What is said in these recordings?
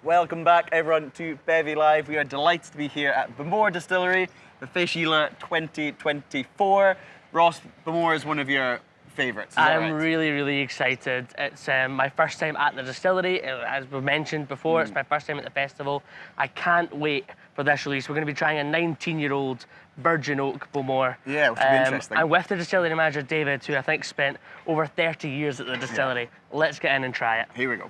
Welcome back, everyone, to Bevvy Live. We are delighted to be here at Bowmore Distillery, the Fèis Ìle 2024. Ross, Bowmore is one of your favourites. I'm really excited. It's my first time at the distillery. As we've mentioned before, it's my first time at the festival. I can't wait for this release. We're going to be trying a 19-year-old Virgin Oak Bowmore. Yeah, which will be interesting. I'm with the distillery manager, David, who I think spent over 30 years at the distillery. Yeah. Let's get in and try it. Here we go.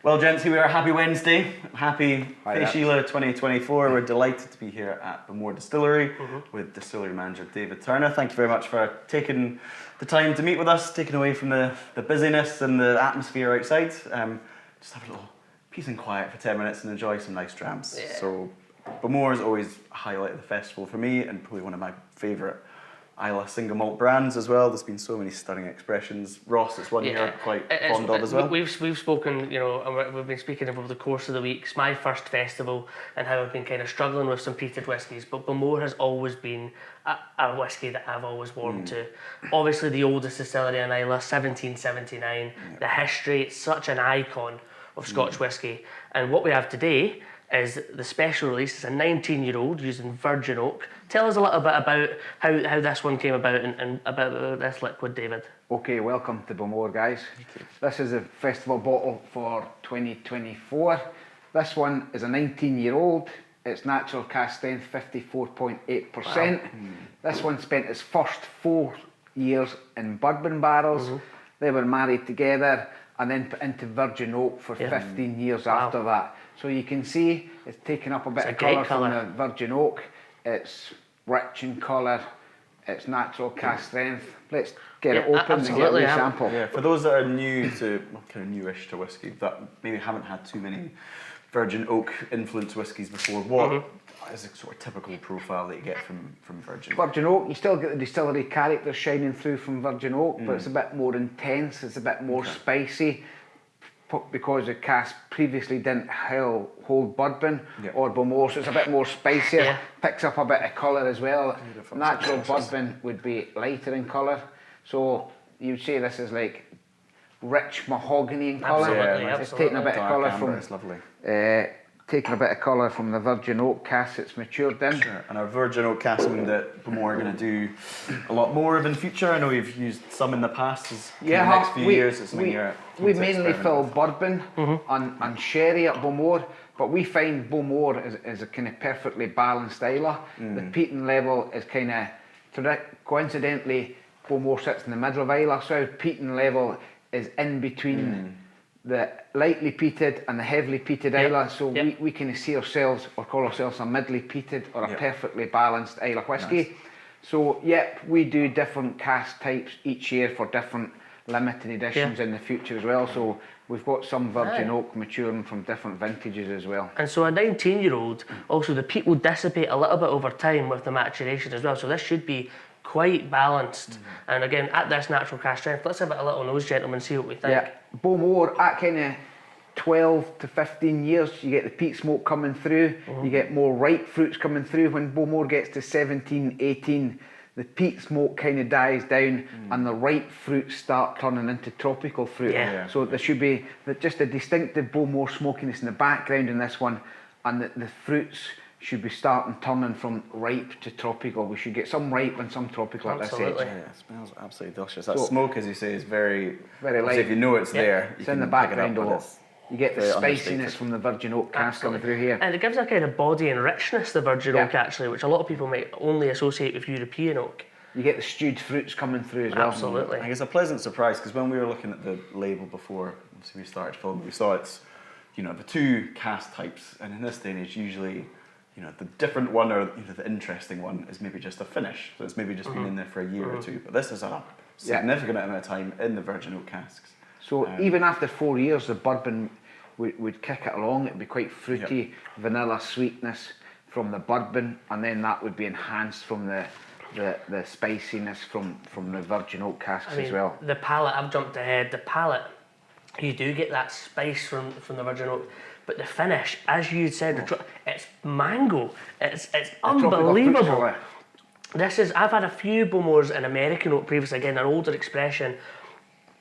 Well, gents, here we are. Happy Wednesday. Happy Fèis Ìle 2024. We're delighted to be here at Bowmore Distillery with distillery manager David Turner. Thank you very much for taking the time to meet with us, taking away from the busyness and the atmosphere outside. Just have a little peace and quiet for 10 minutes and enjoy some nice drams. Yeah. So Bowmore is always a highlight of the festival for me, and probably one of my favourite Islay single malt brands as well. There's been so many stunning expressions. Ross, it's one you're quite fond of as well. We've spoken, you know, and we've been speaking over the course of the week. It's my first festival and how I've been kind of struggling with some peated whiskies, but Bowmore has always been a whisky that I've always warmed to. Obviously the oldest distillery in Islay, 1779. The history, it's such an icon of Scotch whisky. And what we have today is the special release. It's a 19-year-old using Virgin Oak. Tell us a little bit about how this one came about and about this liquid, David. Okay, welcome to Bowmore, guys. This is a festival bottle for 2024. This one is a 19-year-old. It's natural cask strength, 54.8%. Wow. This one spent its first 4 years in bourbon barrels. They were married together and then put into Virgin Oak for 15 years after that. So you can see it's taken up a bit of colour from the Virgin Oak. It's rich in colour. It's natural cask strength. Let's get it open and get a sample. Yeah, for those that are new to, well, kind of newish to whiskey, that maybe haven't had too many Virgin Oak influenced whiskies before, what is a sort of typical profile that you get from Virgin Oak? Virgin Oak, you still get the distillery character shining through from Virgin Oak, but it's a bit more intense, it's a bit more spicy, because the cask previously didn't hold bourbon or Bowmore, so it's a bit more spicier, picks up a bit of colour as well. Natural bourbon would be lighter in colour, so you'd say this is like rich mahogany in colour. It's taking a bit of colour from it's lovely. Taking a bit of colour from the Virgin Oak cask it's matured in. Sure. And our Virgin Oak cask that Bowmore are going to do a lot more of in future. I know we've used some in the past. The next few years, it's we mainly fill bourbon and sherry at Bowmore, but we find Bowmore is a kind of perfectly balanced Islay. The peating level is kind of, coincidentally, Bowmore sits in the middle of Islay, so our peating level is in between the lightly peated and the heavily peated Islay, so we kind of see ourselves or call ourselves a midly peated or a perfectly balanced Islay whisky. Nice. So we do different cask types each year for different limited editions in the future as well, so we've got some Virgin Oak maturing from different vintages as well. And so a 19-year-old, also the peat will dissipate a little bit over time with the maturation as well, so this should be quite balanced. And again, at this natural cask strength, let's have a little nose, gentlemen, see what we think. Yeah, Bowmore at kind of 12 to 15 years, you get the peat smoke coming through, you get more ripe fruits coming through. When Bowmore gets to 17, 18, the peat smoke kind of dies down and the ripe fruits start turning into tropical fruit. So there should be just a distinctive Bowmore smokiness in the background in this one, and the fruits should be starting turning from ripe to tropical. We should get some ripe and some tropical at this age. Yeah, it smells absolutely delicious. That smoke, as you say, is very light. If you know it's there, it's in the background a lot. You get the spiciness from the Virgin Oak cask coming through here. And it gives a kind of body and richness, the Virgin Oak actually, which a lot of people might only associate with European oak. You get the stewed fruits coming through as well. Absolutely. I think it's a pleasant surprise, because when we were looking at the label before we started filming, we saw it's, you know, the two cask types, and in this day and age, usually, you know, the different one or the interesting one is maybe just a finish. So it's maybe just been in there for a year or two. But this is a significant amount of time in the Virgin Oak casks. So even after 4 years, the bourbon would kick it along. It'd be quite fruity, vanilla sweetness from the bourbon, and then that would be enhanced from the the spiciness from the virgin oak casks I mean, as well. the palate, I've jumped ahead, the palate, you do get that spice from the virgin oak, but the finish, as you said, it's mango. It's unbelievable. This is, I've had a few Bowmores in American oak previously, again, an older expression,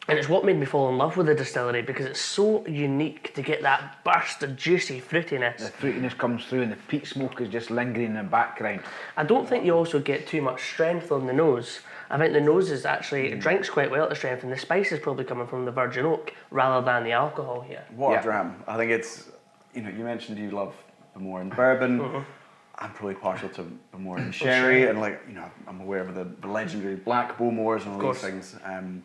and it's what made me fall in love with the distillery because it's so unique to get that burst of juicy fruitiness. The fruitiness comes through and the peat smoke is just lingering in the background. I don't think you also get too much strength on the nose. I think the nose is actually, it drinks quite well at the strength, and the spice is probably coming from the virgin oak rather than the alcohol here. What a dram. I think it's, you mentioned you love Bowmore and bourbon. I'm probably partial to Bowmore and sherry, and I'm aware of the legendary black Bowmores and all these things. And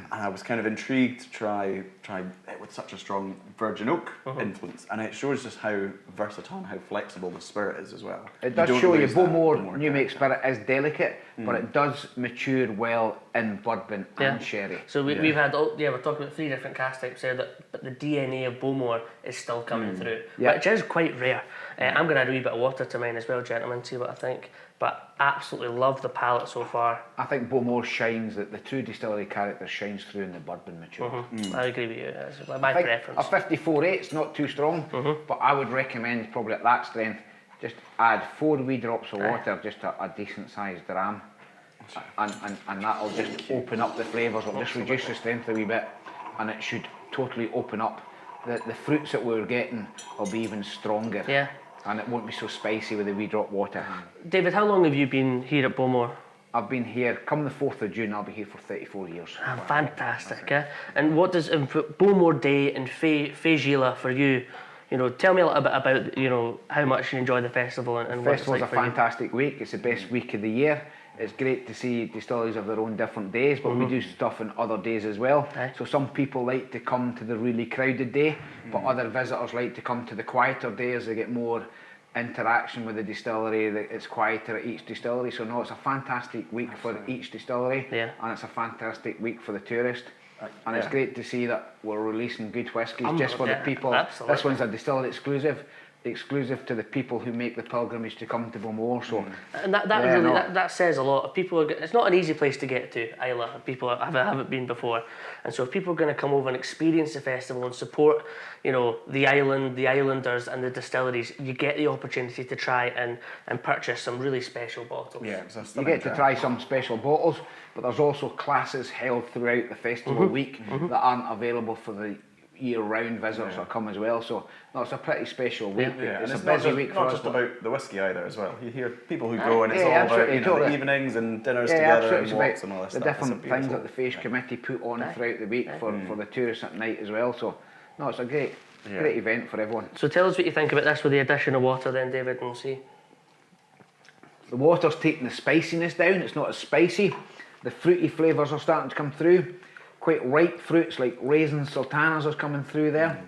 I was kind of intrigued to try it with such a strong virgin oak influence, and it shows just how versatile and how flexible the spirit is as well. It does show you Bowmore new make spirit is delicate, but it does mature well in bourbon and sherry. So we've had, we're talking about 3 different cask types there, but the DNA of Bowmore is still coming through, which is quite rare. I'm going to add a wee bit of water to mine as well, gentlemen, see what I think. But absolutely love the palate so far. I think Bowmore shines, that the true distillery character shines through in the bourbon mature. I agree with you, that's my preference. A 54.8's not too strong, but I would recommend probably at that strength, just add 4 wee drops of water, just a decent sized dram. And that'll just open up the flavours, it'll just reduce the strength a wee bit, and it should totally open up. The fruits that we're getting will be even stronger. Yeah. And it won't be so spicy with the wee drop water. David, how long have you been here at Bowmore? I've been here, come the 4th of June, I'll be here for 34 years. Fantastic, And what does Bowmore Day and Fèis Ìle for you? Tell me a little bit about, how much you enjoy the festival and what it's like for you. The festival's a fantastic week, it's the best week of the year. It's great to see distilleries have their own different days, but we do stuff on other days as well. So some people like to come to the really crowded day, but other visitors like to come to the quieter days. They get more interaction with the distillery. It's quieter at each distillery. So no, it's a fantastic week for each distillery, and it's a fantastic week for the tourist. And it's great to see that we're releasing good whiskies just for the people. Absolutely. This one's a distillery exclusive to the people who make the pilgrimage to come to Bowmore. So and that says a lot. It's not an easy place to get to, Ìle. People haven't been before, and so if people are going to come over and experience the festival and support, the island, the islanders, and the distilleries, you get the opportunity to try and purchase some really special bottles. Yeah, you get to try some special bottles, but there's also classes held throughout the festival week that aren't available for the year-round visitors that come as well. So no, it's a pretty special week. It's a busy week for us. Not just about the whiskey either as well. You hear people who go and it's all about the evenings and dinners together and walks and all this the stuff. different things that the Fèis committee put on throughout the week for the tourists at night as well. So no, it's a great event for everyone. So tell us what you think about this with the addition of water then, David, and we'll see. The water's taking the spiciness down. It's not as spicy. The fruity flavours are starting to come through. Quite ripe fruits like raisins, sultanas are coming through there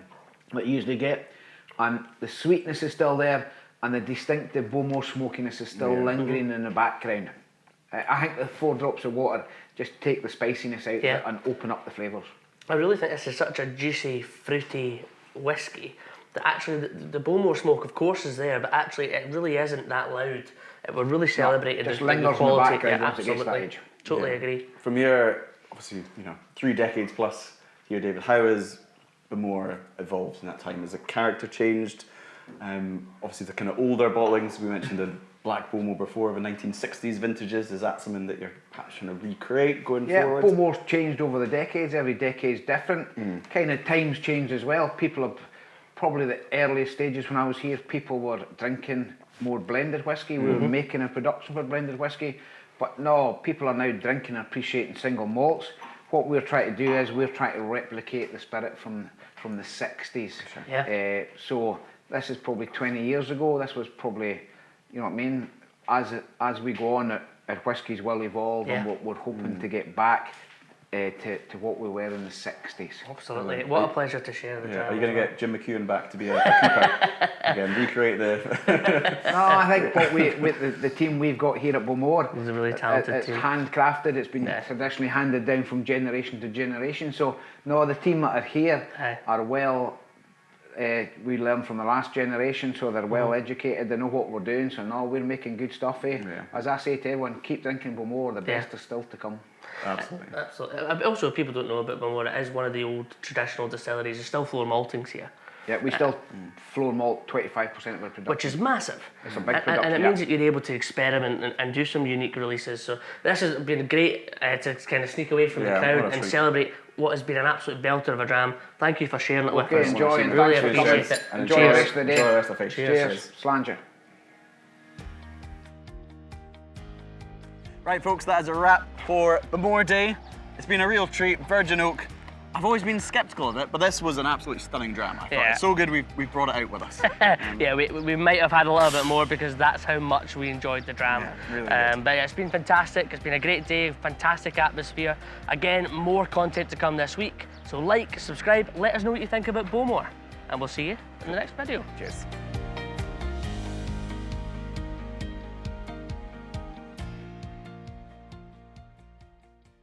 that you usually get, and the sweetness is still there, and the distinctive Bowmore smokiness is still lingering in the background. I think the 4 drops of water just take the spiciness out of it and open up the flavours. I really think this is such a juicy, fruity whiskey that actually the Bowmore smoke, of course, is there, but actually it really isn't that loud. It would really celebrate just lingers in the background once it gets that age. Totally agree. From your obviously 3 decades plus here, David, how has Bowmore evolved in that time? Has the character changed? Obviously the kind of older bottlings, we mentioned the black Bowmore before, the 1960s vintages, is that something that you're perhaps trying to recreate going forward? Yeah, Bowmore's changed over the decades, every decade's different. Kind of times change as well. People have, probably the earliest stages when I was here, people were drinking more blended whiskey. We were making a production for blended whiskey. But no, people are now drinking and appreciating single malts. What we're trying to do is we're trying to replicate the spirit from the 60s. So this is probably 20 years ago. This was probably, you know what I mean? As we go on, our whiskies will evolve, and we're hoping to get back to what we were in the 60s. Absolutely. What a pleasure to share the time. Are you going to get Jim McEwan back to be a cooper? Again, recreate the... No, I think what with the team we've got here at Bowmore, it's a really talented team. It's handcrafted, it's been traditionally handed down from generation to generation. So, no, the team that are here are well we learned from the last generation, so they're well educated, they know what we're doing, so no, we're making good stuff. As I say to everyone, keep drinking Bowmore, the best is still to come. Absolutely. Absolutely. Also, if people don't know about Bowmore, it is one of the old traditional distilleries. There's still floor maltings here. Yeah, we still floor malt 25% of our production. Which is massive. It's a big production. And it means that you're able to experiment and do some unique releases. So this has been great to kind of sneak away from the crowd and celebrate what has been an absolute belter of a dram. Thank you for sharing it with us. Enjoy and really thanks for appreciate coming. it. Enjoy the rest of the day. Enjoy the rest of the Fèis. Cheers. Slanger. Right, folks, that is a wrap for Bowmore Day. It's been a real treat. Virgin oak. I've always been sceptical of it, but this was an absolutely stunning dram. I thought it's so good we've brought it out with us. Yeah, we might have had a little bit more because that's how much we enjoyed the dram. Yeah, really but yeah, it's been fantastic. It's been a great day, fantastic atmosphere. Again, more content to come this week. So like, subscribe, let us know what you think about Bowmore, and we'll see you in the next video. Cheers.